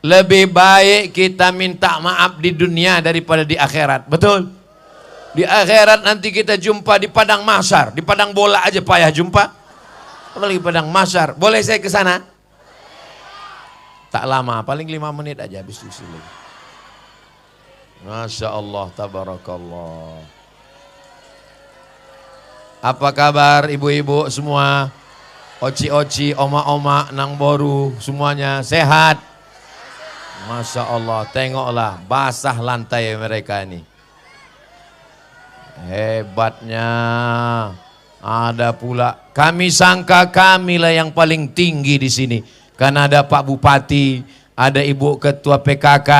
Lebih baik kita minta maaf di dunia daripada di akhirat. Betul? Di akhirat nanti kita jumpa di padang mahsyar. Di padang bola aja payah jumpa, apalagi padang mahsyar. Boleh saya ke sana? Tak lama, paling 5 menit aja habis di sini. Masya Allah, tabarakallah. Apa kabar ibu-ibu semua? Oci-oci, oma-oma, nang boru, semuanya sehat? Masya Allah, tengoklah basah lantai mereka ini. Hebatnya. Ada pula, kami sangka kamilah yang paling tinggi di sini. Karena ada Pak Bupati, ada Ibu Ketua PKK,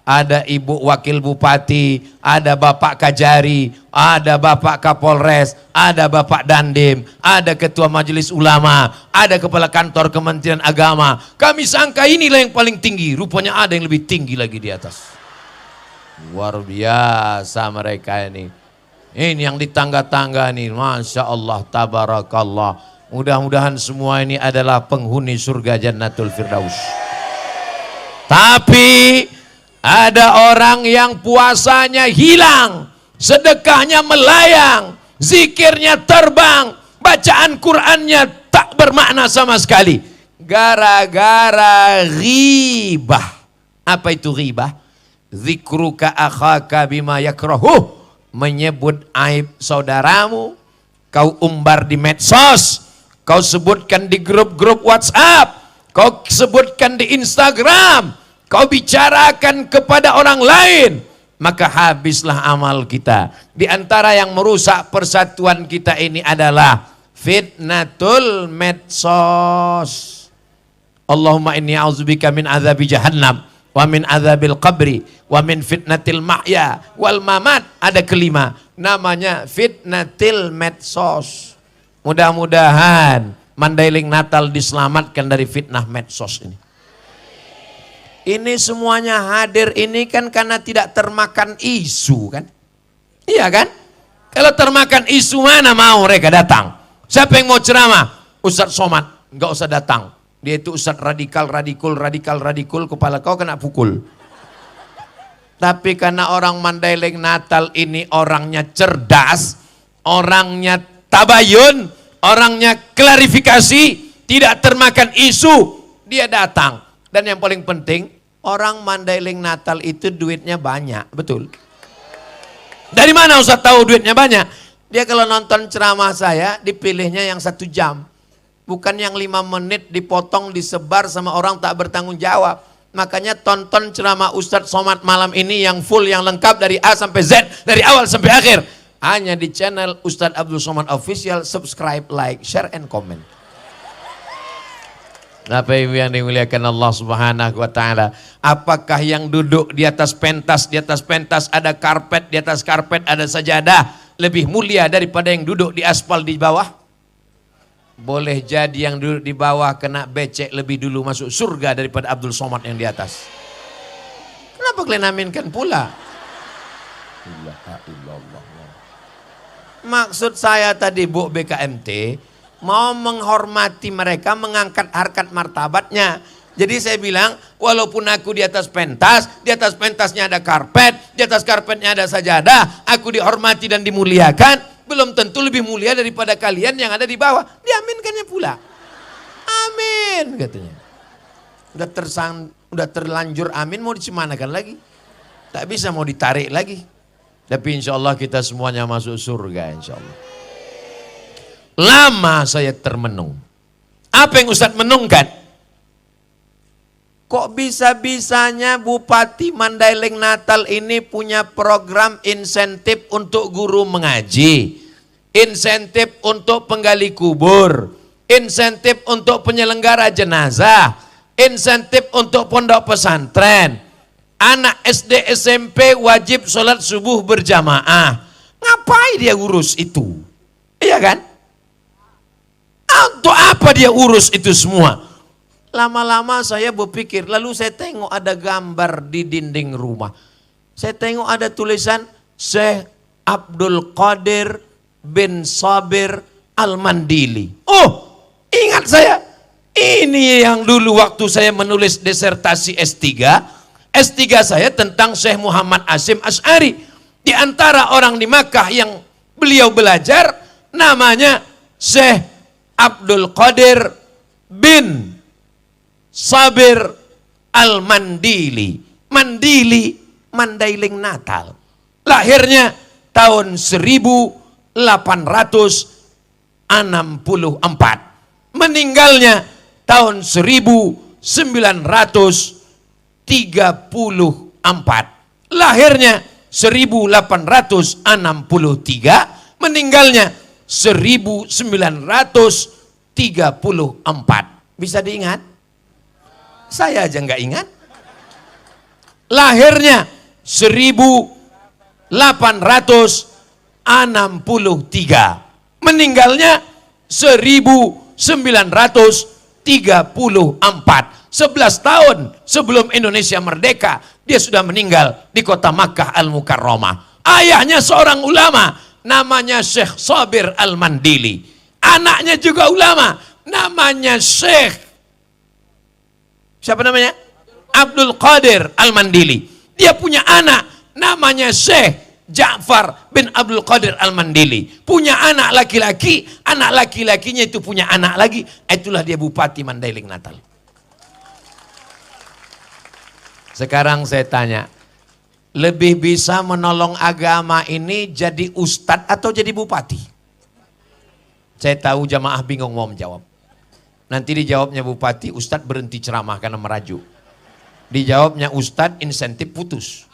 ada Ibu Wakil Bupati, ada Bapak Kajari, ada Bapak Kapolres, ada Bapak Dandim, ada Ketua Majelis Ulama, ada Kepala Kantor Kementerian Agama. Kami sangka inilah yang paling tinggi, rupanya ada yang lebih tinggi lagi di atas. Luar biasa mereka ini. Ini yang di tangga-tangga nih, Masya Allah, tabarakallah. Mudah-mudahan semua ini adalah penghuni surga Jannatul Firdaus. Tapi ada orang yang puasanya hilang, sedekahnya melayang, zikirnya terbang, bacaan Qur'annya tak bermakna sama sekali. Gara-gara ghibah. Apa itu ghibah? Zikruka akhaka bima yakrahuh. Menyebut aib saudaramu, kau umbar di medsos, kau sebutkan di grup-grup WhatsApp, kau sebutkan di Instagram, kau bicarakan kepada orang lain, maka habislah amal kita. Di antara yang merusak persatuan kita ini adalah fitnatul medsos. Allahumma inni a'udzubika min azabi jahannam wa min azabil qabri wa min fitnatil mahya wal mamat. Ada kelima, namanya fitnatil medsos. Mudah-mudahan Mandailing Natal diselamatkan dari fitnah medsos ini. Ini semuanya hadir ini kan karena tidak termakan isu kan? Iya kan? Kalau termakan isu mana mau mereka datang? Siapa yang mau ceramah? Ustadz Somad, enggak usah datang. Dia itu ustadz radikal, kepala kau kena pukul. Tapi karena orang Mandailing Natal ini orangnya cerdas, orangnya tabayun, orangnya klarifikasi, tidak termakan isu, dia datang. Dan yang paling penting, orang Mandailing Natal itu duitnya banyak, betul? Dari mana Ustaz tahu duitnya banyak? Dia kalau nonton ceramah saya, dipilihnya yang 1 jam. Bukan yang 5 menit dipotong, disebar sama orang tak bertanggung jawab. Makanya tonton ceramah Ustadz Somad malam ini yang full, yang lengkap dari A sampai Z, dari awal sampai akhir. Hanya di channel Ustadz Abdul Somad Official. Subscribe, like, share, and comment. Bapak Ibu yang dimuliakan Allah Subhanahu wa Ta'ala, apakah yang duduk di atas pentas, ada karpet, di atas karpet ada sajadah, lebih mulia daripada yang duduk di aspal di bawah? Boleh jadi yang duduk di bawah kena becek lebih dulu masuk surga daripada Abdul Somad yang di atas. Kenapa kalian aminkan pula? Maksud saya tadi Bu BKMT mau menghormati mereka, mengangkat harkat martabatnya. Jadi saya bilang, walaupun aku di atas pentasnya ada karpet, di atas karpetnya ada sajadah, aku dihormati dan dimuliakan, belum tentu lebih mulia daripada kalian yang ada di bawah. Diaminkannya pula. Amin katanya. Udah terlanjur amin, mau dicemanakan lagi? Tak bisa, mau ditarik lagi. Tapi insya Allah kita semuanya masuk surga insya Allah. Lama saya termenung. Apa yang Ustadz menungkan? Kok bisa-bisanya Bupati Mandailing Natal ini punya program insentif untuk guru mengaji, insentif untuk penggali kubur, insentif untuk penyelenggara jenazah, insentif untuk pondok pesantren, anak SD SMP wajib sholat subuh berjamaah. Ngapain dia urus itu? Iya kan? Untuk apa dia urus itu semua? Lama-lama saya berpikir, lalu saya tengok ada gambar di dinding rumah. Saya tengok ada tulisan Syekh Abdul Qadir bin Sabir Al-Mandili. Oh, ingat saya. Ini yang dulu waktu saya menulis disertasi S3 saya tentang Syekh Muhammad Hasyim Asy'ari. Di antara orang di Makkah yang beliau belajar namanya Syekh Abdul Qadir bin Sabir Al-Mandili. Mandili, Mandailing Natal. Lahirnya tahun 1864. Meninggalnya tahun 1934. Lahirnya 1863, meninggalnya 1934. Bisa diingat? Saya aja nggak ingat. Lahirnya 1863, meninggalnya 1934. 11 tahun sebelum Indonesia merdeka, dia sudah meninggal di kota Makkah Al-Mukarramah. Ayahnya seorang ulama, namanya Syekh Sabir Al-Mandili. Anaknya juga ulama, namanya Syekh, siapa namanya? Abdul Qadir Al-Mandili. Dia punya anak, namanya Syekh Ja'far bin Abdul Qadir Al-Mandili. Punya anak laki-laki, anak laki-lakinya itu punya anak lagi. Itulah dia Bupati Mandailing Natal. Sekarang saya tanya, lebih bisa menolong agama ini jadi ustadz atau jadi bupati? Saya tahu jamaah bingung mau menjawab. Nanti dijawabnya bupati, ustadz berhenti ceramah karena merajuk. Dijawabnya ustadz, insentif putus.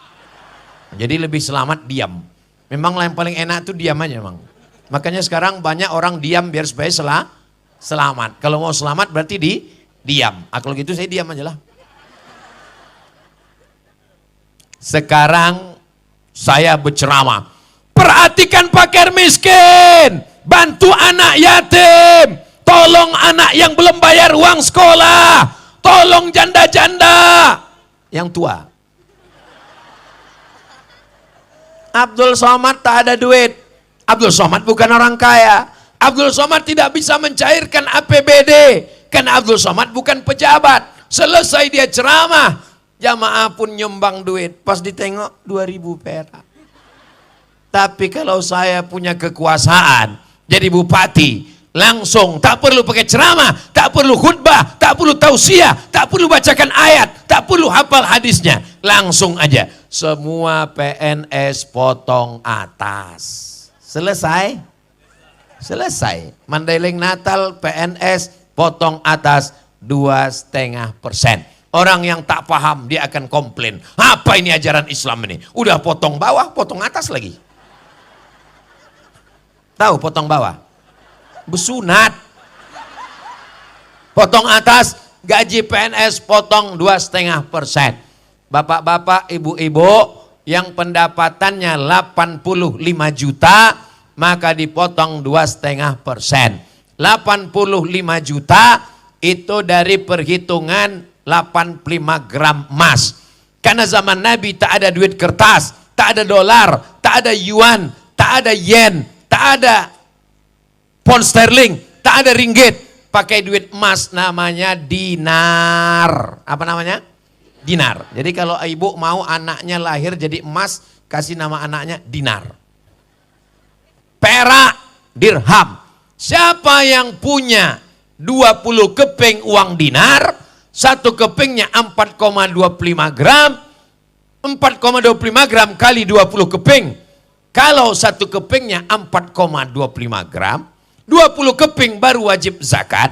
Jadi lebih selamat diam. Memang yang paling enak itu diam aja memang. Makanya sekarang banyak orang diam biar supaya selamat. Kalau mau selamat berarti diam. Kalau gitu saya diam aja lah. Sekarang saya berceramah. Perhatikan fakir miskin. Bantu anak yatim. Tolong anak yang belum bayar uang sekolah. Tolong janda-janda. Yang tua. Abdul Somad tak ada duit. Abdul Somad bukan orang kaya. Abdul Somad tidak bisa mencairkan APBD. Karena Abdul Somad bukan pejabat. Selesai dia ceramah, jamaah pun nyumbang duit. Pas ditengok 2.000 perak. Tapi kalau saya punya kekuasaan jadi bupati, langsung tak perlu pakai ceramah, tak perlu khutbah, tak perlu tausiah, tak perlu bacakan ayat, tak perlu hafal hadisnya. Langsung aja semua PNS potong atas. Selesai? Selesai. Mandailing Natal PNS potong atas 2,5%. Orang yang tak paham dia akan komplain. Apa ini ajaran Islam ini? Udah potong bawah, potong atas lagi. Tahu potong bawah? Besunat. Potong atas, gaji PNS potong 2,5%. Bapak-bapak, ibu-ibu yang pendapatannya 85 juta, maka dipotong 2,5%. 85 juta itu dari perhitungan 85 gram emas. Karena zaman Nabi tak ada duit kertas, tak ada dolar, tak ada yuan, tak ada yen, tak ada pound sterling, tak ada ringgit. Pakai duit emas namanya dinar. Apa namanya? Dinar. Jadi kalau ibu mau anaknya lahir jadi emas, kasih nama anaknya dinar. Perak, dirham. Siapa yang punya 20 keping uang dinar, satu kepingnya 4,25 gram, 4,25 gram kali 20 keping. Kalau satu kepingnya 4,25 gram, 20 keping baru wajib zakat.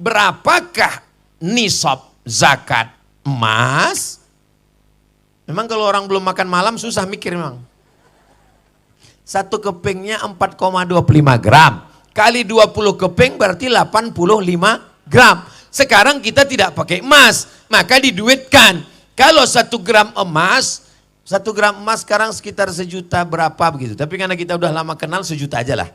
Berapakah nisab zakat emas? Memang kalau orang belum makan malam susah mikir memang. Satu kepingnya 4,25 gram. Kali 20 keping berarti 85 gram. Sekarang kita tidak pakai emas, maka diduitkan. Kalau 1 gram emas, 1 gram emas sekarang sekitar 1 juta berapa begitu. Tapi karena kita udah lama kenal 1 juta aja lah.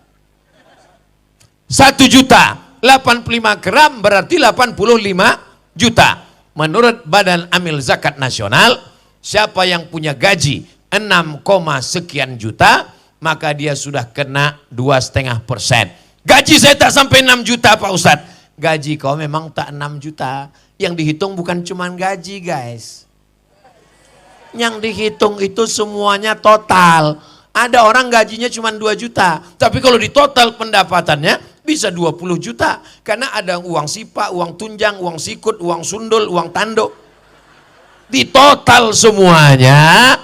1 juta, 85 gram berarti 85 juta. Menurut Badan Amil Zakat Nasional, siapa yang punya gaji 6, sekian juta, maka dia sudah kena 2,5%. Gaji saya tak sampai 6 juta Pak Ustadz. gaji kau memang tak 6 juta. Yang dihitung bukan cuma gaji guys. Yang dihitung itu semuanya total. Ada orang gajinya cuma 2 juta. Tapi kalau di total pendapatannya bisa 20 juta. Karena ada uang sipa, uang tunjang, uang sikut, uang sundul, uang tanduk. Di total semuanya.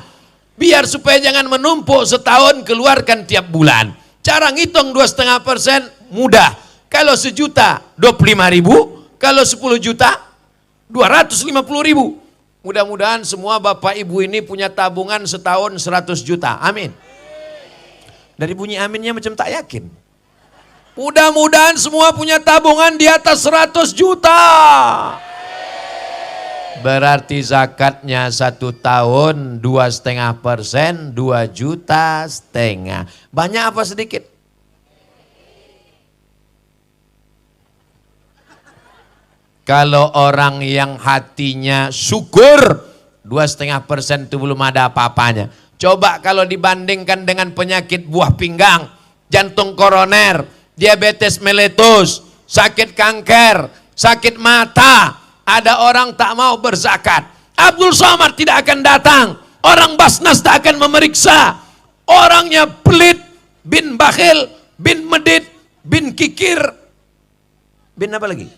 Biar supaya jangan menumpuk setahun keluarkan tiap bulan. Cara ngitung 2,5% mudah. Kalau 1 juta 25.000. Kalau 10 juta 250.000. Mudah-mudahan semua bapak ibu ini punya tabungan setahun 100 juta. Amin. Dari bunyi aminnya macam tak yakin. Mudah-mudahan semua punya tabungan di atas 100 juta. Berarti zakatnya 1 tahun 2,5%, 2,5 juta. Banyak apa sedikit? Kalau orang yang hatinya syukur, 2,5% itu belum ada apa-apanya. Coba kalau dibandingkan dengan penyakit buah pinggang, jantung koroner, diabetes meletus, sakit kanker, sakit mata. Ada orang tak mau berzakat. Abdul Somad tidak akan datang. Orang Basnas tak akan memeriksa. Orangnya pelit, bin bakhil, bin medit, bin kikir. Bin apa lagi?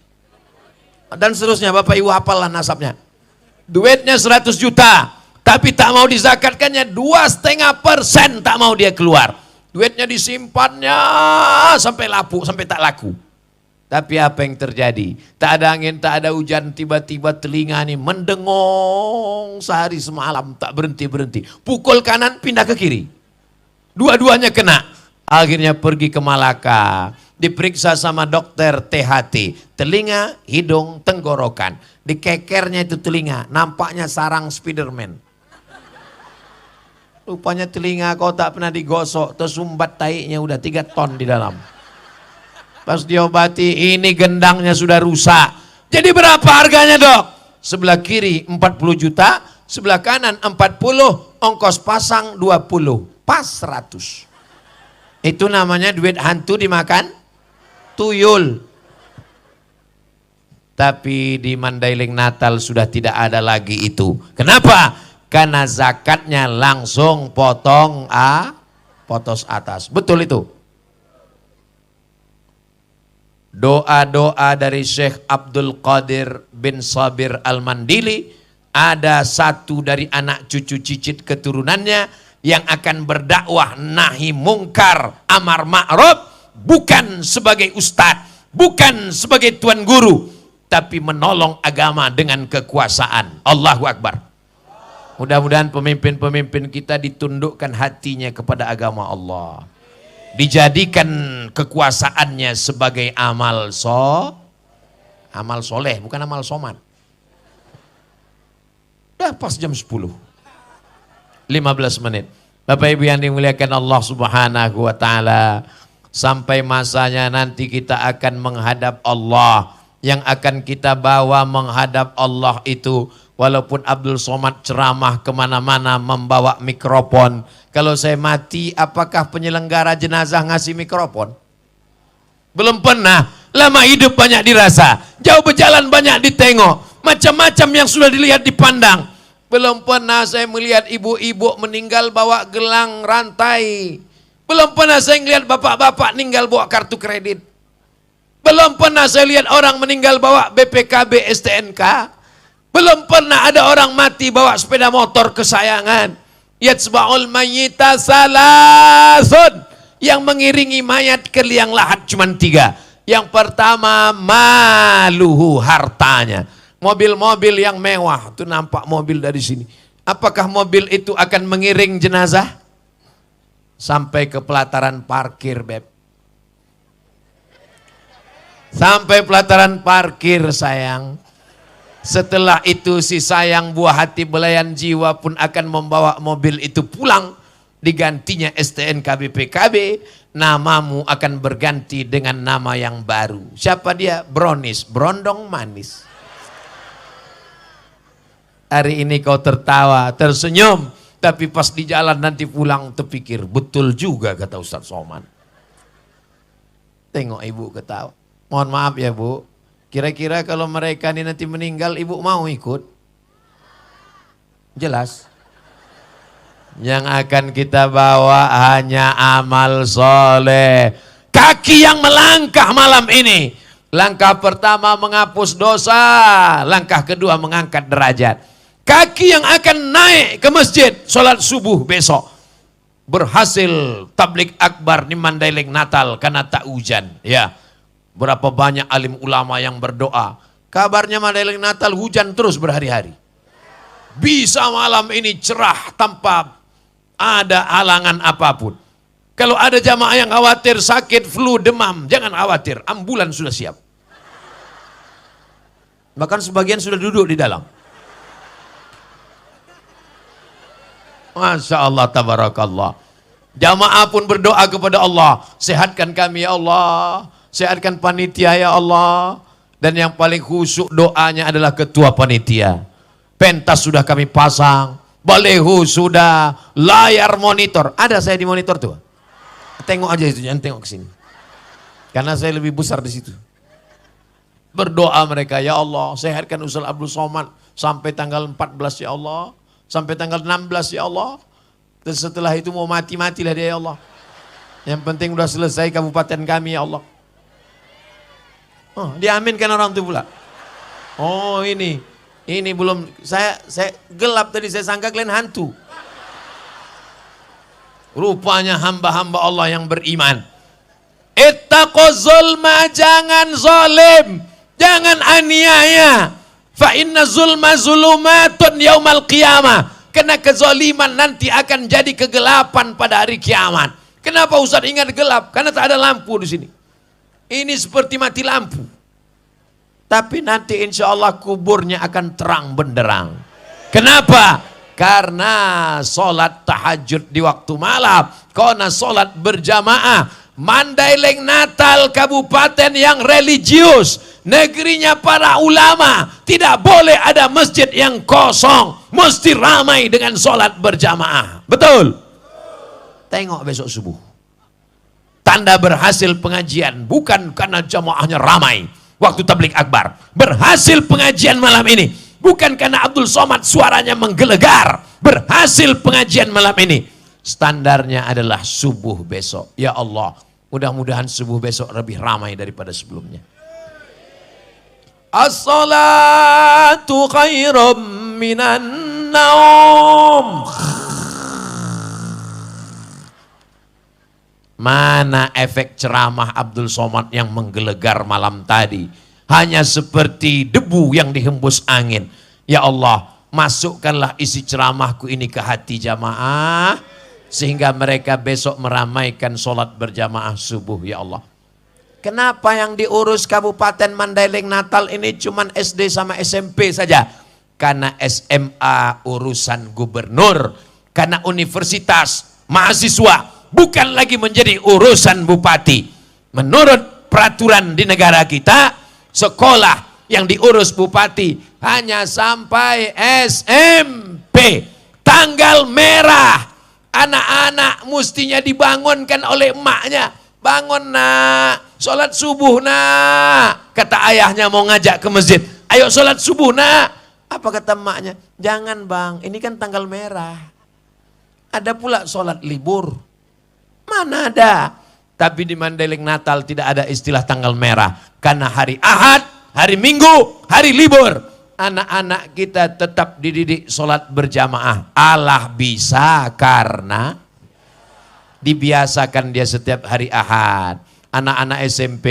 Dan seterusnya, bapak ibu hafallah nasabnya. Duitnya 100 juta, tapi tak mau dizakatkannya 2,5% tak mau dia keluar. Duitnya disimpannya sampai lapu, sampai tak laku. Tapi apa yang terjadi? Tak ada angin, tak ada hujan, tiba-tiba telinga ini mendengong sehari semalam, tak berhenti-berhenti. Pukul kanan, pindah ke kiri. Dua-duanya kena. Akhirnya pergi ke Malaka. Diperiksa sama dokter THT, telinga, hidung, tenggorokan. Dikekernya itu telinga, nampaknya sarang Spiderman. Rupanya telinga kau tak pernah digosok, tersumbat taiknya udah 3 ton di dalam. Pas diobati, ini gendangnya sudah rusak. Jadi berapa harganya dok? Sebelah kiri 40 juta, sebelah kanan 40, ongkos pasang 20, pas 100. Itu namanya duit hantu dimakan tuyul. Tapi di Mandailing Natal sudah tidak ada lagi itu. Kenapa? Karena zakatnya langsung potong potos atas. Betul itu. Doa-doa dari Syekh Abdul Qadir bin Sabir Al-Mandili. Ada satu dari anak cucu cicit keturunannya yang akan berdakwah nahi mungkar amar ma'ruf. Bukan sebagai ustadz, bukan sebagai tuan guru, tapi menolong agama dengan kekuasaan. Allahu Akbar. Mudah-mudahan pemimpin-pemimpin kita ditundukkan hatinya kepada agama Allah. Dijadikan kekuasaannya sebagai amal soleh, bukan amal somad. Udah pas jam 10. 15 menit. Bapak Ibu yang dimuliakan Allah Subhanahu wa taala. Sampai masanya nanti kita akan menghadap Allah. Yang akan kita bawa menghadap Allah itu, walaupun Abdul Somad ceramah kemana-mana membawa mikrofon. Kalau saya mati, apakah penyelenggara jenazah ngasih mikrofon? Belum pernah. Lama hidup banyak dirasa, jauh berjalan banyak ditengok, macam-macam yang sudah dilihat dipandang. Belum pernah saya melihat ibu-ibu meninggal bawa gelang rantai. Belum pernah saya lihat bapak-bapak meninggal bawa kartu kredit. Belum pernah saya lihat orang meninggal bawa BPKB STNK. Belum pernah ada orang mati bawa sepeda motor kesayangan. Yatsba'ul mayyita salasun. Yang mengiringi mayat ke liang lahat cuma 3. Yang pertama maluhu, hartanya. Mobil-mobil yang mewah. Itu nampak mobil dari sini. Apakah mobil itu akan mengiring jenazah? Sampai ke pelataran parkir, Beb. Sampai pelataran parkir, sayang. Setelah itu si sayang buah hati belayan jiwa pun akan membawa mobil itu pulang. Digantinya STNK BPKB. Namamu akan berganti dengan nama yang baru. Siapa dia? Bronis, berondong manis. Hari ini kau tertawa, tersenyum. Tapi pas di jalan nanti pulang terpikir, betul juga kata Ustaz Somad. Tengok ibu ketawa. Mohon maaf ya Bu, Kira-kira kalau mereka ini nanti meninggal, ibu mau ikut? Jelas. Yang akan kita bawa hanya amal soleh. Kaki yang melangkah malam ini. Langkah pertama menghapus dosa. Langkah kedua mengangkat derajat. Kaki yang akan naik ke masjid, sholat subuh besok. Berhasil tablik akbar di Mandailing Natal karena tak hujan. Ya. Berapa banyak alim ulama yang berdoa. Kabarnya Mandailing Natal hujan terus berhari-hari. Bisa malam ini cerah tanpa ada halangan apapun. Kalau ada jamaah yang khawatir sakit, flu, demam, jangan khawatir. Ambulan sudah siap. Bahkan sebagian sudah duduk di dalam. Masya Allah, tabarakallah. Jamaah pun berdoa kepada Allah. Sehatkan kami ya Allah. Sehatkan panitia ya Allah. Dan yang paling khusyuk doanya adalah ketua panitia. Pentas sudah kami pasang. Balehu sudah. Layar monitor. Ada saya di monitor tuh. Tengok aja itu, jangan tengok ke sini. Karena saya lebih besar di situ. Berdoa mereka, ya Allah, sehatkan Ustaz Abdul Somad sampai tanggal 14 ya Allah. Sampai tanggal 16 ya Allah. Dan setelah itu mau mati-matilah dia ya Allah. Yang penting udah selesai kabupaten kami ya Allah. Oh, diaminkan orang itu pula. Oh ini belum, saya gelap tadi, saya sangka kalian hantu. Rupanya hamba-hamba Allah yang beriman. Ittaqu zulma, jangan zalim, jangan aniaya. Fa inna zulma zulumatun yaumal qiyamah. Karena kezaliman nanti akan jadi kegelapan pada hari kiamat. Kenapa Ustaz ingat gelap? Karena tak ada lampu di sini. Ini seperti mati lampu. Tapi nanti insya Allah kuburnya akan terang benderang. Kenapa? Karena sholat tahajud di waktu malam. Karena sholat berjamaah. Mandailing Natal kabupaten yang religius. Negerinya para ulama. Tidak boleh ada masjid yang kosong. Mesti ramai dengan sholat berjamaah. Betul? Tengok besok subuh. Tanda berhasil pengajian. Bukan karena jamaahnya ramai. Waktu tablik akbar. Berhasil pengajian malam ini. Bukan karena Abdul Somad suaranya menggelegar. Berhasil pengajian malam ini. Standarnya adalah subuh besok. Ya Allah, mudah-mudahan subuh besok lebih ramai daripada sebelumnya. As-salatu khairum minan naum. Mana efek ceramah Abdul Somad yang menggelegar malam tadi? Hanya seperti debu yang dihembus angin. Ya Allah, masukkanlah isi ceramahku ini ke hati jamaah. Sehingga mereka besok meramaikan sholat berjamaah subuh, ya Allah. Kenapa yang diurus Kabupaten Mandailing Natal ini cuman SD sama SMP saja? Karena SMA urusan gubernur. Karena universitas, mahasiswa bukan lagi menjadi urusan bupati. Menurut peraturan di negara kita, sekolah yang diurus bupati hanya sampai SMP. Tanggal merah. Anak-anak mestinya dibangunkan oleh emaknya. Bangun nak, sholat subuh nak. Kata ayahnya mau ngajak ke masjid. Ayo sholat subuh nak. Apa kata emaknya? Jangan bang, ini kan tanggal merah. Ada pula sholat libur. Mana ada? Tapi di Mandailing Natal tidak ada istilah tanggal merah. Karena hari Ahad, hari Minggu, hari libur. Anak-anak kita tetap dididik sholat berjamaah. Allah bisa karena dibiasakan dia setiap hari Ahad. Anak-anak SMP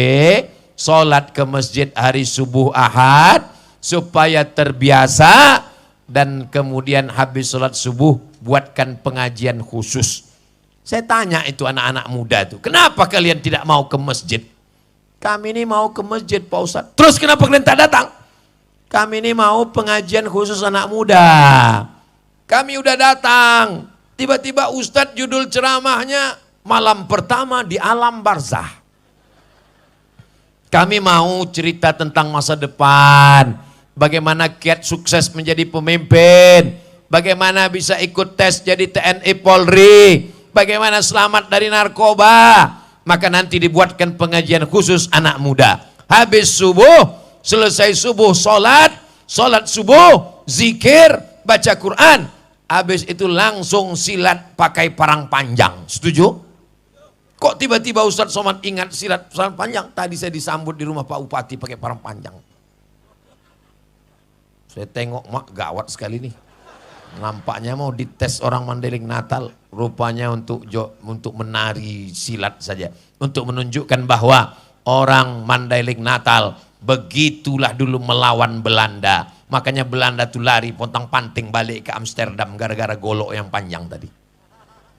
sholat ke masjid hari subuh Ahad supaya terbiasa. Dan kemudian habis sholat subuh buatkan pengajian khusus. Saya tanya itu anak-anak muda itu, kenapa kalian tidak mau ke masjid? Kami ini mau ke masjid Pak Ustadz. Terus kenapa kalian tak datang? Kami ini mau pengajian khusus anak muda. Kami udah datang. Tiba-tiba Ustadz judul ceramahnya malam pertama di alam barzah. Kami mau cerita tentang masa depan. Bagaimana kiat sukses menjadi pemimpin. Bagaimana bisa ikut tes jadi TNI Polri. Bagaimana selamat dari narkoba. Maka nanti dibuatkan pengajian khusus anak muda. Habis subuh selesai subuh sholat subuh, zikir, baca Quran. Habis itu langsung silat pakai parang panjang. Setuju? Kok tiba-tiba Ustadz Somad ingat silat parang panjang? Tadi saya disambut di rumah Pak Bupati pakai parang panjang. Saya tengok, mak, gawat sekali nih. Nampaknya mau dites orang Mandailing Natal. Rupanya untuk menari silat saja. Untuk menunjukkan bahwa orang Mandailing Natal begitulah dulu melawan Belanda. Makanya Belanda tuh lari pontang-panting balik ke Amsterdam gara-gara golok yang panjang tadi.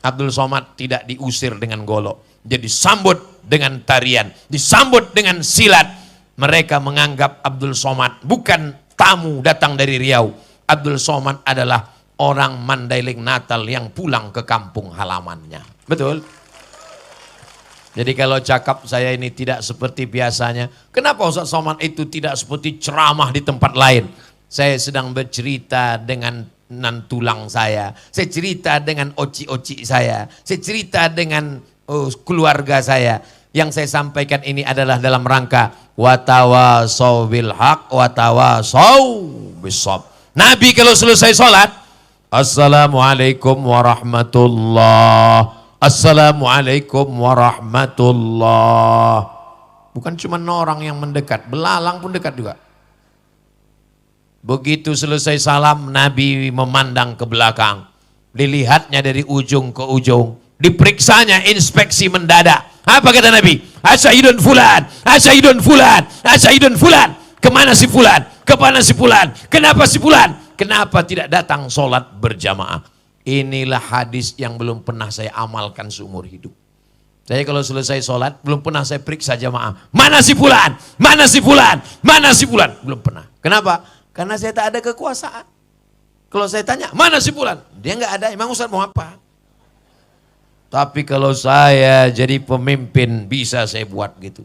Abdul Somad tidak diusir dengan golok. Dia disambut dengan tarian, disambut dengan silat. Mereka menganggap Abdul Somad bukan tamu datang dari Riau. Abdul Somad adalah orang Mandailing Natal yang pulang ke kampung halamannya. Betul? Jadi kalau cakap saya ini tidak seperti biasanya, kenapa Ustaz Somad itu tidak seperti ceramah di tempat lain? Saya sedang bercerita dengan tulang saya cerita dengan oci-oci saya cerita dengan keluarga saya. Yang saya sampaikan ini adalah dalam rangka watawasau bil haq watawasau bisab. Nabi kalau selesai sholat, assalamualaikum warahmatullah, assalamualaikum warahmatullah. Bukan cuma orang yang mendekat, belalang pun dekat juga. Begitu selesai salam, Nabi memandang ke belakang. Dilihatnya dari ujung ke ujung. Diperiksanya inspeksi mendadak. Apa kata Nabi? Asyhidun fulan, asyhidun fulan, asyhidun fulan. Kemana si fulan? Kemana si fulan? Kenapa si fulan? Kenapa tidak datang sholat berjamaah? Inilah hadis yang belum pernah saya amalkan seumur hidup. Saya kalau selesai sholat, belum pernah saya periksa jamaah. Mana si fulan? Mana si fulan? Mana si fulan? Belum pernah. Kenapa? Karena saya tak ada kekuasaan. Kalau saya tanya, mana si fulan? Dia nggak ada, emang Ustaz mau apa? Tapi kalau saya jadi pemimpin, bisa saya buat gitu.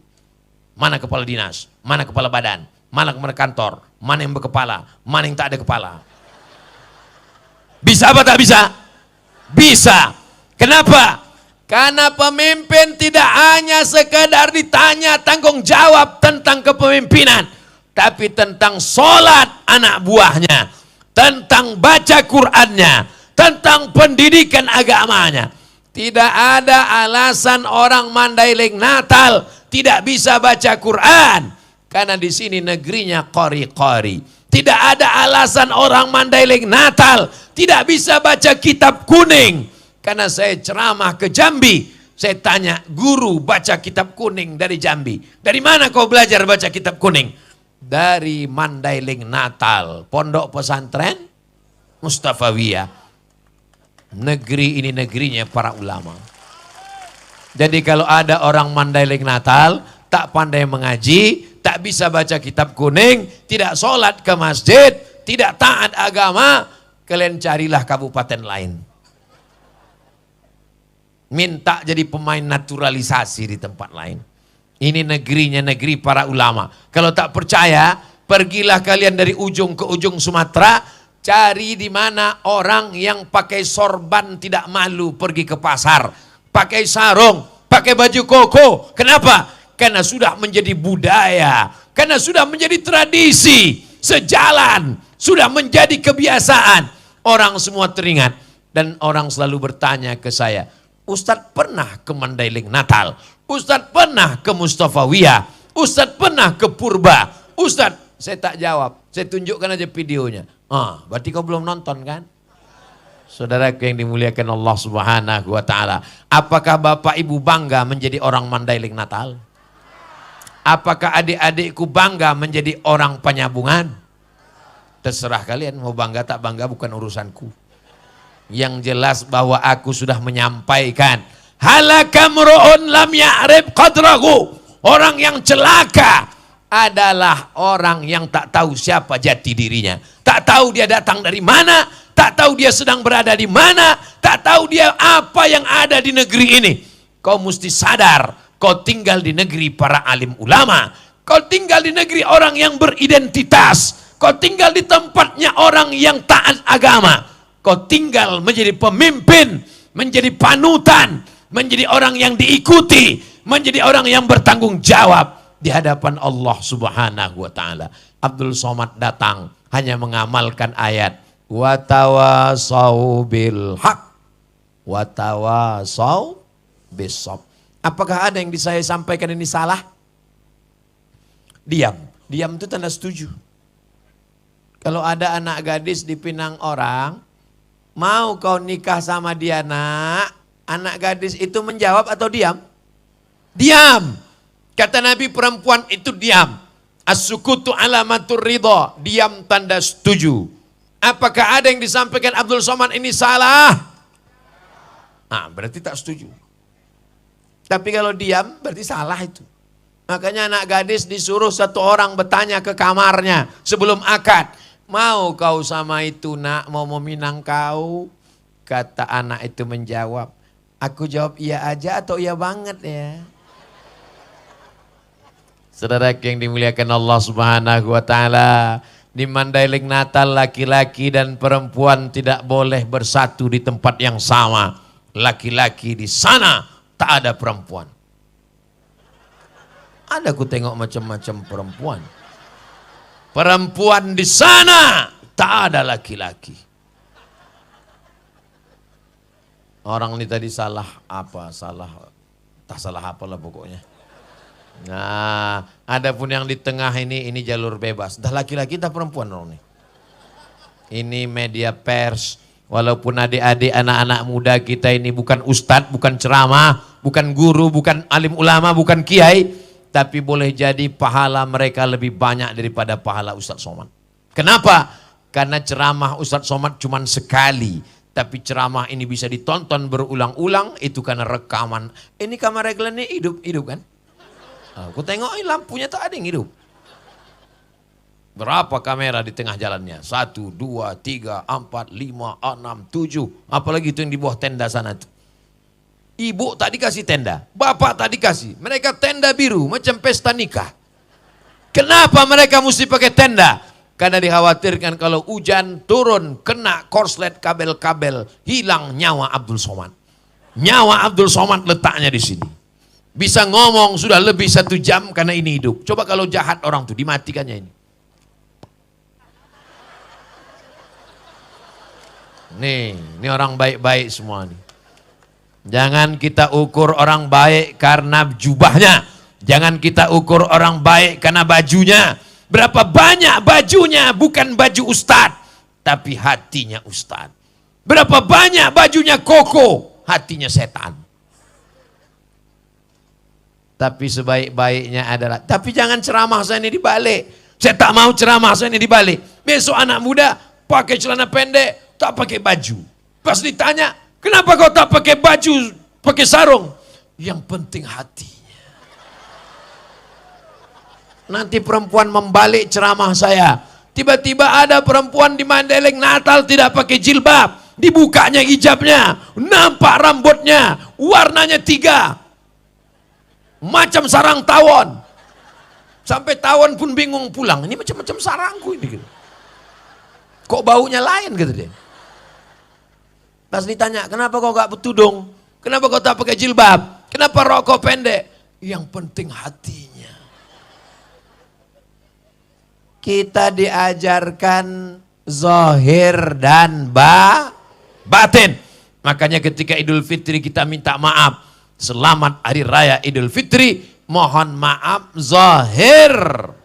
Mana kepala dinas? Mana kepala badan? Mana kepala kantor? Mana yang berkepala? Mana yang tak ada kepala? Bisa apa tak bisa? Bisa. Kenapa? Karena pemimpin tidak hanya sekedar ditanya tanggung jawab tentang kepemimpinan, tapi tentang sholat anak buahnya, tentang baca Qur'annya, tentang pendidikan agamanya. Tidak ada alasan orang Mandailing Natal tidak bisa baca Quran, karena di sini negerinya qori-qori. Tidak ada alasan orang Mandailing Natal tidak bisa baca kitab kuning, karena saya ceramah ke Jambi. Saya tanya, guru baca kitab kuning dari Jambi, dari mana kau belajar baca kitab kuning? Dari Mandailing Natal, pondok pesantren Mustafawiyah. Negeri ini negerinya para ulama. Jadi kalau ada orang Mandailing Natal tak pandai mengaji, tak bisa baca kitab kuning, tidak sholat ke masjid, tidak taat agama, kalian carilah kabupaten lain. Minta jadi pemain naturalisasi di tempat lain. Ini negerinya negeri para ulama. Kalau tak percaya, pergilah kalian dari ujung ke ujung Sumatera, cari di mana orang yang pakai sorban tidak malu pergi ke pasar, pakai sarung, pakai baju koko. Kenapa? Karena sudah menjadi budaya, karena sudah menjadi tradisi, sejalan, sudah menjadi kebiasaan. Orang semua teringat dan orang selalu bertanya ke saya, Ustadz pernah ke Mandailing Natal? Ustadz pernah ke Mustafawiyah? Ustadz pernah ke Purba? Ustadz, saya tak jawab. Saya tunjukkan aja videonya. Berarti kau belum nonton kan? Saudaraku yang dimuliakan Allah Subhanahu wa Ta'ala. Apakah Bapak Ibu bangga menjadi orang Mandailing Natal? Apakah adik-adikku bangga menjadi orang Penyambungan? Terserah kalian, mau bangga tak bangga bukan urusanku. Yang jelas bahwa aku sudah menyampaikan, halakamru'un lam ya'rif qadrahu. Orang yang celaka adalah orang yang tak tahu siapa jati dirinya. Tak tahu dia datang dari mana, tak tahu dia sedang berada di mana, tak tahu dia apa yang ada di negeri ini. Kau mesti sadar, kau tinggal di negeri para alim ulama. Kau tinggal di negeri orang yang beridentitas. Kau tinggal di tempatnya orang yang taat agama. Kau tinggal menjadi pemimpin, menjadi panutan, menjadi orang yang diikuti, menjadi orang yang bertanggung jawab. di hadapan Allah Subhanahu wa taala. Abdul Somad datang hanya mengamalkan ayat wa tawasau bil haq wa tawasau bis sabr. Apakah ada yang saya sampaikan ini salah? Diam. Diam itu tanda setuju. Kalau ada anak gadis dipinang orang, mau kau nikah sama dia nak? Anak gadis itu menjawab atau diam? Diam. Kata Nabi, perempuan itu diam. As-sukutu alamatur ridha. Diam tanda setuju. Apakah ada yang disampaikan Abdul Somad ini salah? Nah, berarti tak setuju. Tapi kalau diam berarti salah itu. Makanya anak gadis disuruh satu orang bertanya ke kamarnya sebelum akad. Mau kau sama itu nak, mau meminang kau? Kata anak itu menjawab, aku jawab iya aja atau iya banget ya. Saudara yang dimuliakan Allah Subhanahu wa taala, di Mandailing Natal laki-laki dan perempuan tidak boleh bersatu di tempat yang sama. Laki-laki di sana, tak ada perempuan. Ada ku tengok macam-macam perempuan. Perempuan di sana, tak ada laki-laki. Orang ini tadi salah apa? Tak salah apalah pokoknya. Nah, ada pun yang di tengah ini jalur bebas. Dah laki-laki, dah perempuan orang ini. Ini media pers. Walaupun adik-adik anak-anak muda kita ini bukan ustadz, bukan ceramah, bukan guru, bukan alim ulama, bukan kiai, tapi boleh jadi pahala mereka lebih banyak daripada pahala Ustadz Somad. Kenapa? Karena ceramah Ustadz Somad cuma sekali, tapi ceramah ini bisa ditonton berulang-ulang, itu karena rekaman. Ini kamera iklan ini hidup kan? Aku tengok lampunya tak ada yang hidup. Berapa kamera di tengah jalannya? 1, 2, 3, 4, 5, 6, 7. Apalagi itu yang di bawah tenda sana tuh. Ibu tak dikasih tenda, bapak tak dikasih. Mereka tenda biru macam pesta nikah. Kenapa mereka mesti pakai tenda? Karena dikhawatirkan kalau hujan turun, kena korslet kabel-kabel, hilang nyawa Abdul Somad. Nyawa Abdul Somad letaknya di sini. Bisa ngomong sudah lebih 1 jam karena ini hidup. Coba kalau jahat orang tuh dimatikannya ini. Ini orang baik-baik semua nih. Jangan kita ukur orang baik karena jubahnya. Jangan kita ukur orang baik karena bajunya. Berapa banyak bajunya bukan baju ustadz, tapi hatinya ustadz. Berapa banyak bajunya koko, hatinya setan. Tapi sebaik-baiknya adalah, tapi jangan ceramah saya ini dibalik. Saya tak mau ceramah saya ini dibalik. Besok anak muda pakai celana pendek, tak pakai baju. Pas ditanya, kenapa kau tak pakai baju, pakai sarung? Yang penting hatinya. Nanti perempuan membalik ceramah saya. Tiba-tiba ada perempuan di Mandailing Natal tidak pakai jilbab. Dibukanya hijabnya, nampak rambutnya, warnanya 3. Macam sarang tawon. Sampai tawon pun bingung pulang. Ini macam-macam sarangku ini. Kok baunya lain gitu dia. Pas ditanya, kenapa kau gak bertudung? Kenapa kau tak pakai jilbab? Kenapa rok kau pendek? Yang penting hatinya. Kita diajarkan zahir dan batin. Makanya ketika Idul Fitri kita minta maaf. Selamat Hari Raya Idul Fitri. Mohon maaf zahir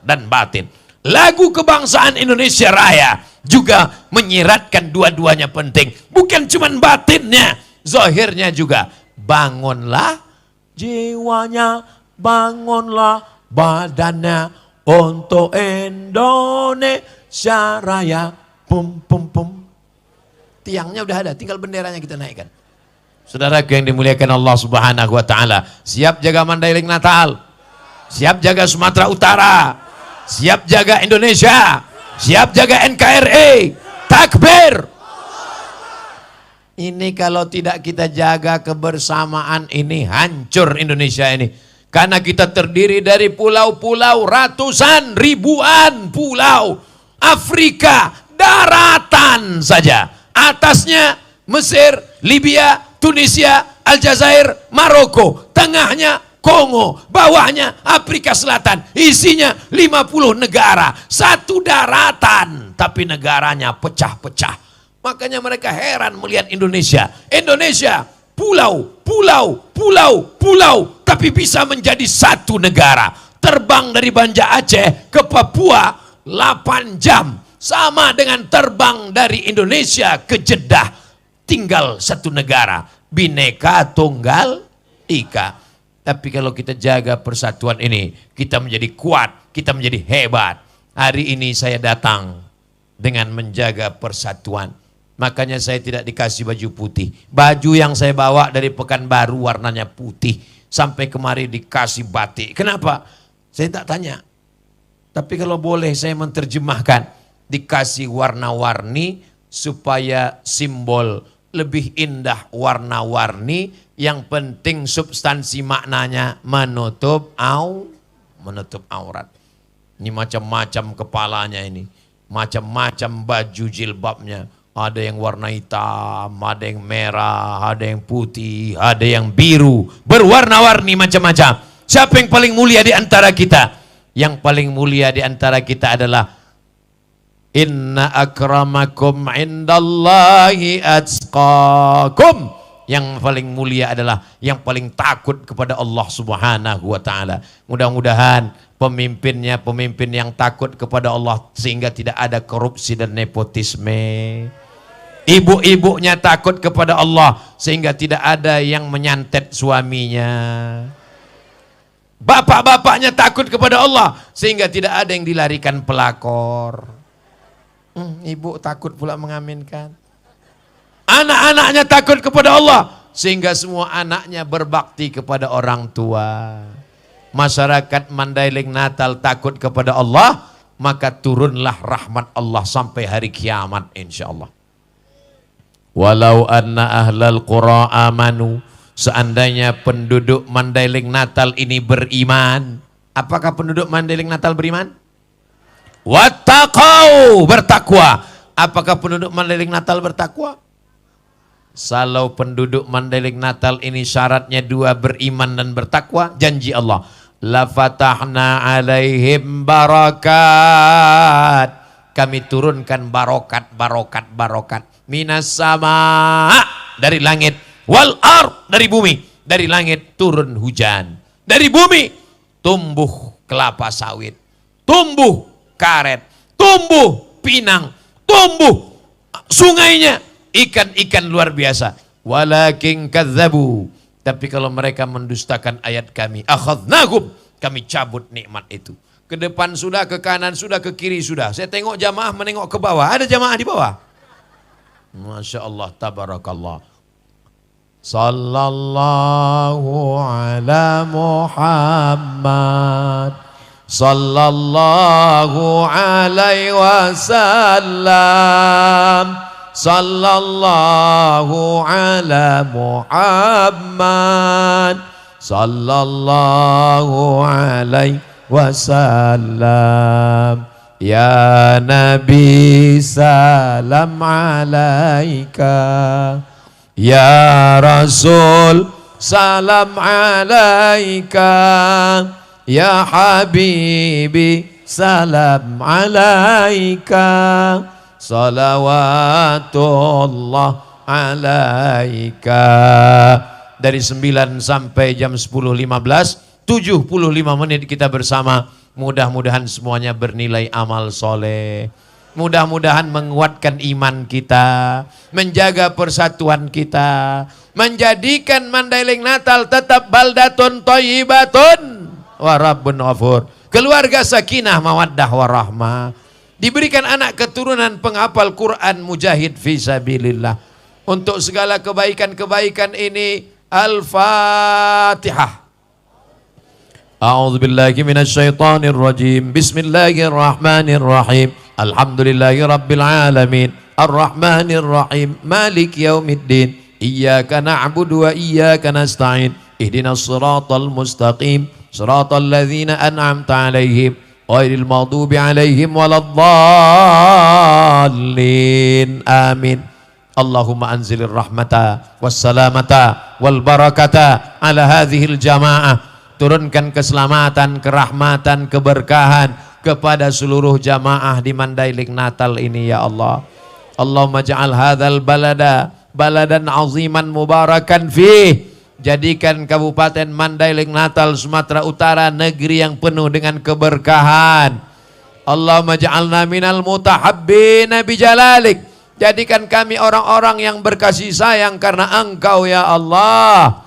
dan batin. Lagu kebangsaan Indonesia Raya juga menyiratkan dua-duanya penting. Bukan cuma batinnya, zahirnya juga. Bangunlah jiwanya, bangunlah badannya untuk Indonesia Raya. Pum pum pum. Tiangnya udah ada, tinggal benderanya kita naikkan. Saudara yang dimuliakan Allah Subhanahu wa taala, siap jaga Mandailing Natal? Siap jaga Sumatera Utara? Siap jaga Indonesia? Siap jaga NKRI? Takbir! Ini kalau tidak kita jaga kebersamaan ini, hancur Indonesia ini. Karena kita terdiri dari pulau-pulau, ratusan, ribuan pulau. Afrika, daratan saja. Atasnya Mesir, Libya, Tunisia, Aljazair, Maroko. Tengahnya Kongo, bawahnya Afrika Selatan, isinya 50 negara, satu daratan, tapi negaranya pecah-pecah. Makanya mereka heran melihat Indonesia. Indonesia, pulau, pulau, pulau, pulau, tapi bisa menjadi satu negara. Terbang dari Banda Aceh ke Papua 8 jam, sama dengan terbang dari Indonesia ke Jeddah, tinggal satu negara. Bhinneka Tunggal Ika. Tapi kalau kita jaga persatuan ini, kita menjadi kuat, kita menjadi hebat. Hari ini saya datang dengan menjaga persatuan. Makanya saya tidak dikasih baju putih. Baju yang saya bawa dari Pekanbaru warnanya putih. Sampai kemari dikasih batik. Kenapa? Saya tak tanya. Tapi kalau boleh saya menerjemahkan. Dikasih warna-warni supaya simbol lebih indah warna-warni. Yang penting substansi maknanya menutup aurat. Ini macam-macam kepalanya ini. Macam-macam baju jilbabnya. Ada yang warna hitam, ada yang merah, ada yang putih, ada yang biru. Berwarna-warni macam-macam. Siapa yang paling mulia di antara kita? Yang paling mulia di antara kita adalah inna akramakum indallahi atqakum. Yang paling mulia adalah yang paling takut kepada Allah Subhanahu wa taala. Mudah-mudahan pemimpinnya pemimpin yang takut kepada Allah sehingga tidak ada korupsi dan nepotisme. Ibu-ibunya takut kepada Allah sehingga tidak ada yang menyantet suaminya. Bapak-bapaknya takut kepada Allah sehingga tidak ada yang dilarikan pelakor. Ibu takut pula mengaminkan. Anak-anaknya takut kepada Allah sehingga semua anaknya berbakti kepada orang tua. Masyarakat Mandailing Natal takut kepada Allah, maka turunlah rahmat Allah sampai hari kiamat insyaallah. Walau anna ahlal qura amanu, seandainya penduduk Mandailing Natal ini beriman. Apakah penduduk Mandailing Natal beriman? Wattaqau, bertakwa. Apakah penduduk Mandailing Natal bertakwa? Kalau penduduk Mandailing Natal ini syaratnya dua, beriman dan bertakwa, janji Allah, la fatahna alaihim barakat, kami turunkan barokat minas sama, dari langit, wal ard, dari bumi. Dari langit turun hujan, dari bumi tumbuh kelapa sawit, tumbuh karet, tumbuh pinang, tumbuh sungainya ikan-ikan luar biasa. Walakin kadzabu, tapi kalau mereka mendustakan ayat kami, akhadnahum, kami cabut nikmat itu. Ke depan sudah, ke kanan sudah, ke kiri sudah. Saya tengok jamaah menengok ke bawah. Ada jamaah di bawah? Masya Allah, tabarakallah. Sallallahu ala Muhammad, sallallahu alaihi wasallam, sallallahu ala Muhammad, sallallahu alaihi wasallam. Ya Nabi salam alaika, ya Rasul salam alaika, ya Habibi salam alaika, salawatullah alaika. Dari 9 sampai jam 10.15, 75 menit kita bersama. Mudah-mudahan semuanya bernilai amal soleh. Mudah-mudahan menguatkan iman kita, menjaga persatuan kita, menjadikan Mandailing Natal tetap baldatun thayyibatun wa rabbun ghafur. Keluarga sakinah mawaddah warahmah. Diberikan anak keturunan penghafal Quran, mujahid fisabilillah. Untuk segala kebaikan-kebaikan ini, Al-Fatihah. A'udzu billahi minasyaitonir rajim. Bismillahirrahmanirrahim. Alhamdulillahi rabbil alamin. Arrahmanir rahim. Maliki yaumiddin. Iyyaka na'budu wa iyyaka nasta'in. Ihdinas siratal mustaqim. Siratal ladzina an'amta 'alaihim ghairil maghdubi 'alaihim waladdallin. Amin. Allahumma anzilir rahmata wassalamata wal barakata ala hadhil jamaah turunkan keselamatan, kerahmatan, keberkahan kepada seluruh jamaah di Mandailing Natal ini ya Allah. Allahumma ja'al hadzal balada baladan aziman mubarakan fih. Jadikan Kabupaten Mandailing Natal Sumatera Utara negeri yang penuh dengan keberkahan. Allahumma ja'alna minal mutahabbina bijalalik. Jadikan kami orang-orang yang berkasih sayang karena Engkau ya Allah.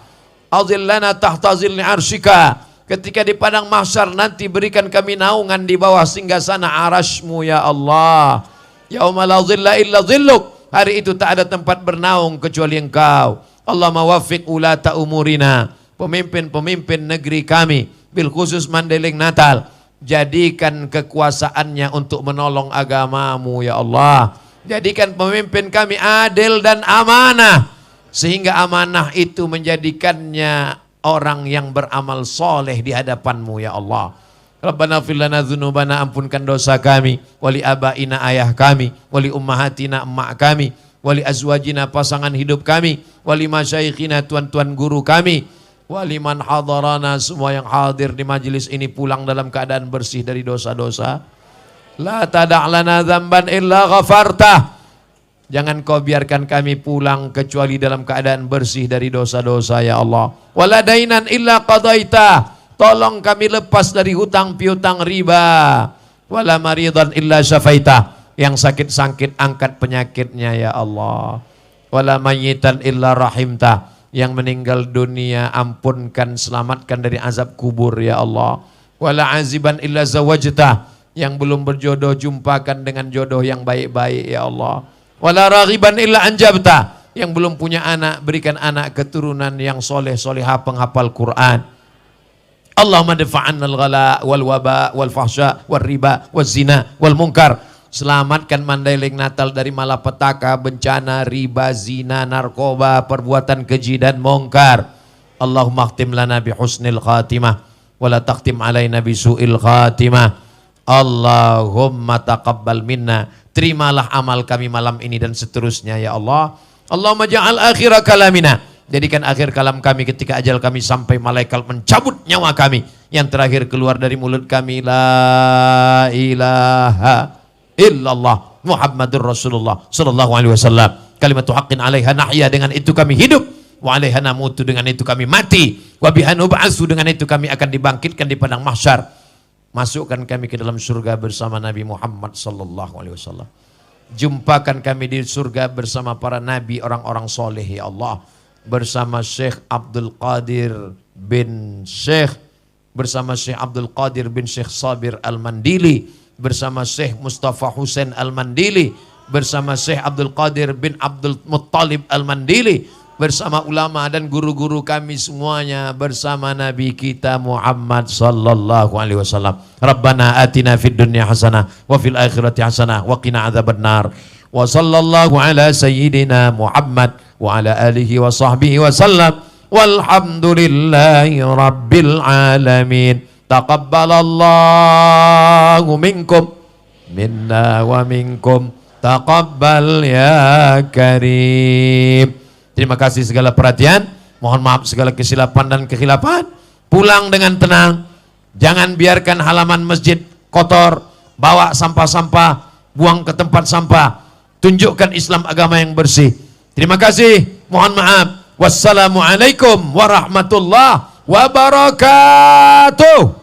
Azillana tahta zilli arsyika. Ketika di padang mahsyar nanti berikan kami naungan di bawah singgasana arasy-Mu ya Allah. Yauma la zilla illa zilluk. Hari itu tak ada tempat bernaung kecuali Engkau. Allahumma waffiq ulata umurina. Pemimpin-pemimpin negeri kami, bil khusus Mandailing Natal, jadikan kekuasaannya untuk menolong agama-Mu ya Allah. Jadikan pemimpin kami adil dan amanah, sehingga amanah itu menjadikannya orang yang beramal soleh di hadapan-Mu ya Allah. Rabbana fir lana dzunubana, ampunkan dosa kami, wali abaina ayah kami, wali ummahatina emak kami, wali azwajina pasangan hidup kami, wali masyaikhina tuan-tuan guru kami, wali man hadarana, semua yang hadir di majelis ini pulang dalam keadaan bersih dari dosa-dosa. La tada' lana dzamban illa ghafartah. Jangan Kau biarkan kami pulang kecuali dalam keadaan bersih dari dosa-dosa ya Allah. Wala dainan illa qadaita. Tolong kami lepas dari hutang piutang riba. Wala maridan illa syafaita. Yang sakit-sakit angkat penyakitnya ya Allah. Wala mayyitan illa rahimta. Yang meninggal dunia ampunkan, selamatkan dari azab kubur ya Allah. Wala aziban illa zawajta. Yang belum berjodoh jumpakan dengan jodoh yang baik-baik ya Allah. Wala raghiban illa anjabta. Yang belum punya anak berikan anak keturunan yang soleh solehah penghafal Quran. Allahumma dafa'anna al-ghala wal waba wal fahsya wal riba wal zina wal munkar. Selamatkan Mandailing Natal dari malapetaka, bencana, riba, zina, narkoba, perbuatan keji dan mungkar. Allahumma khtim lana bi husnil khatimah wa la takhtim alaina bi su'il khatimah. Allahumma taqabbal minna. Terimalah amal kami malam ini dan seterusnya ya Allah. Allahumma ja'al akhira kalamina. Jadikan akhir kalam kami ketika ajal kami sampai malaikat mencabut nyawa kami, yang terakhir keluar dari mulut kami la ilaha illallah Muhammadur Rasulullah sallallahu alaihi wasallam. Kalimatu haqqin 'alaiha nahya, dengan itu kami hidup, wa 'alaiha namutu, dengan itu kami mati, wa biha nub'atsu, dengan itu kami akan dibangkitkan di padang mahsyar. Masukkan kami ke dalam surga bersama Nabi Muhammad sallallahu alaihi wasallam. Jumpakan kami di surga bersama para nabi, orang-orang soleh ya Allah. Bersama Syekh Abdul Qadir bin Syekh, bersama Syekh Abdul Qadir bin Syekh Sabir Al-Mandili, bersama Syekh Mustafa Hussein Al-Mandili, bersama Syekh Abdul Qadir bin Abdul Muttalib Al-Mandili, bersama ulama dan guru-guru kami semuanya, bersama Nabi kita Muhammad sallallahu alaihi wasallam. Rabbana atina fid dunya hasanah wa fil akhirati hasanah wa qina adzabannar. Wa sallallahu ala sayyidina Muhammad wa ala alihi wa sahbihi wa sallam. Walhamdulillahi rabbil alamin. Taqabbalallahu minkum minna wa minkum. Taqabbal ya karim. Terima kasih segala perhatian. Mohon maaf segala kesilapan dan kekhilafan. Pulang dengan tenang. Jangan biarkan halaman masjid kotor. Bawa sampah-sampah, buang ke tempat sampah. Tunjukkan Islam agama yang bersih. Terima kasih. Mohon maaf. Wassalamualaikum warahmatullahi wabarakatuh.